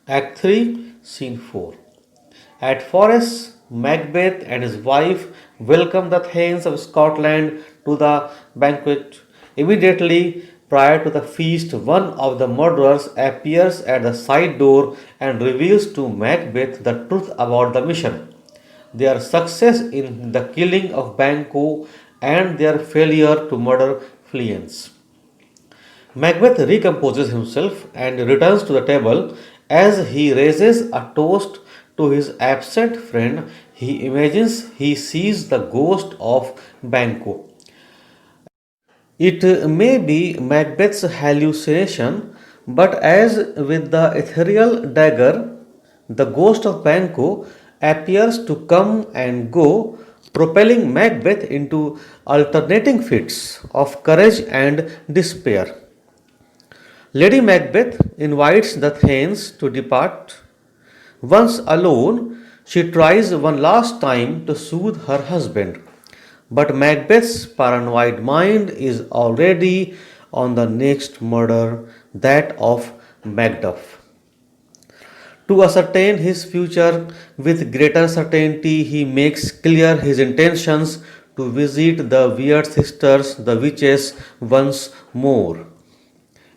Act 3, Scene 4. At Forres, Macbeth and his wife welcome the Thanes of Scotland to the banquet. Immediately prior to the feast, one of the murderers appears at the side door and reveals to Macbeth the truth about the mission, their success in the killing of Banquo, and their failure to murder Fleance. Macbeth recomposes himself and returns to the table. As he raises a toast to his absent friend, he imagines he sees the ghost of Banquo. It may be Macbeth's hallucination, but as with the ethereal dagger, the ghost of Banquo appears to come and go, propelling Macbeth into alternating fits of courage and despair. Lady Macbeth invites the Thanes to depart. Once alone, she tries one last time to soothe her husband, but Macbeth's paranoid mind is already on the next murder, that of Macduff. To ascertain his future with greater certainty, he makes clear his intentions to visit the weird sisters, the witches, once more.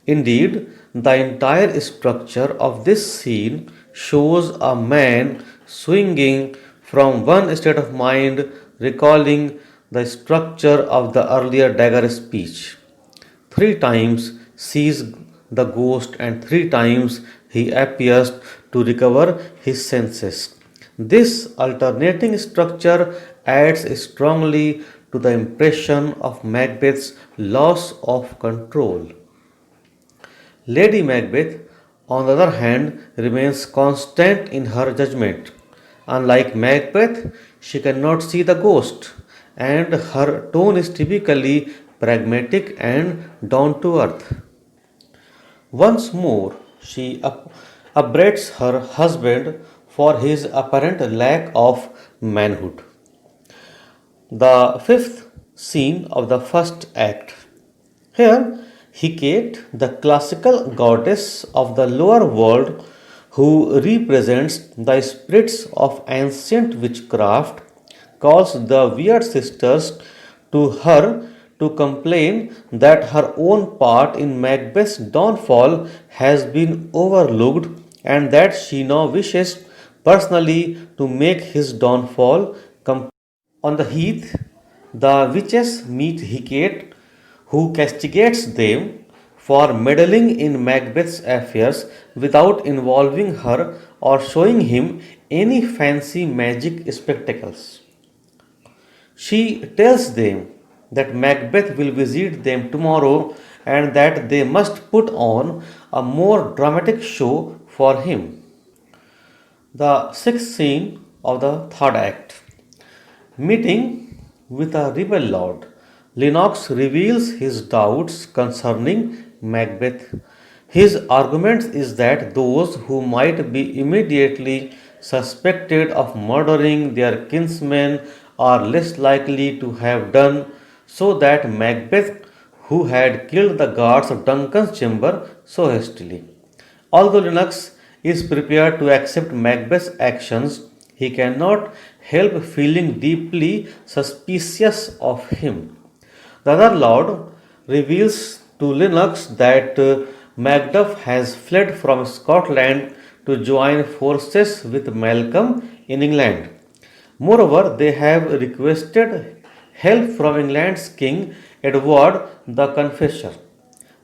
Indeed, the entire structure of this scene shows a man swinging from one state of mind, recalling the structure of the earlier dagger speech. Three times sees the ghost, and three times he appears to recover his senses. This alternating structure adds strongly to the impression of Macbeth's loss of control. Lady Macbeth, on the other hand, remains constant in her judgment. Unlike Macbeth, she cannot see the ghost, and her tone is typically pragmatic and down to earth. Once more, she upbraids her husband for his apparent lack of manhood. The fifth scene of the first act. Here, Hecate, the classical goddess of the lower world who represents the spirits of ancient witchcraft, calls the weird sisters to her to complain that her own part in Macbeth's downfall has been overlooked and that she now wishes personally to make his downfall complete. On the heath, the witches meet Hecate, who castigates them for meddling in Macbeth's affairs without involving her or showing him any fancy magic spectacles. She tells them that Macbeth will visit them tomorrow and that they must put on a more dramatic show for him. The sixth scene of the third act. Meeting with a rebel lord, Lennox reveals his doubts concerning Macbeth. His argument is that those who might be immediately suspected of murdering their kinsmen are less likely to have done so that Macbeth, who had killed the guards of Duncan's chamber so hastily. Although Lennox is prepared to accept Macbeth's actions, he cannot help feeling deeply suspicious of him. The other lord reveals to Lennox that Macduff has fled from Scotland to join forces with Malcolm in England. Moreover, they have requested help from England's King Edward the Confessor.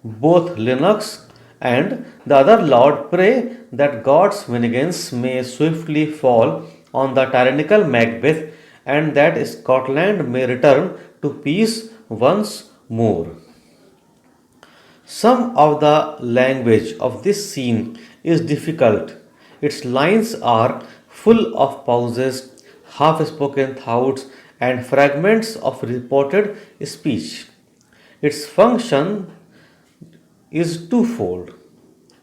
Both Lennox and the other lord pray that God's vengeance may swiftly fall on the tyrannical Macbeth and that Scotland may return to peace once more. Some of the language of this scene is difficult. Its lines are full of pauses, half spoken thoughts, and fragments of reported speech. Its function is twofold.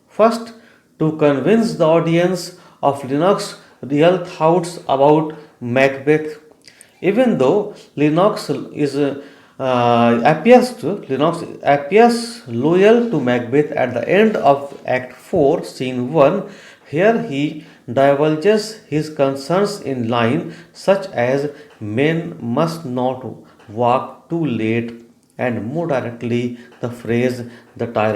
First, to convince the audience of Lennox's real thoughts about Macbeth. Even though Lennox is appears loyal to Macbeth at the end of Act 4, Scene 1. Here he divulges his concerns in line such as men must not walk too late, and more directly the phrase the tyrant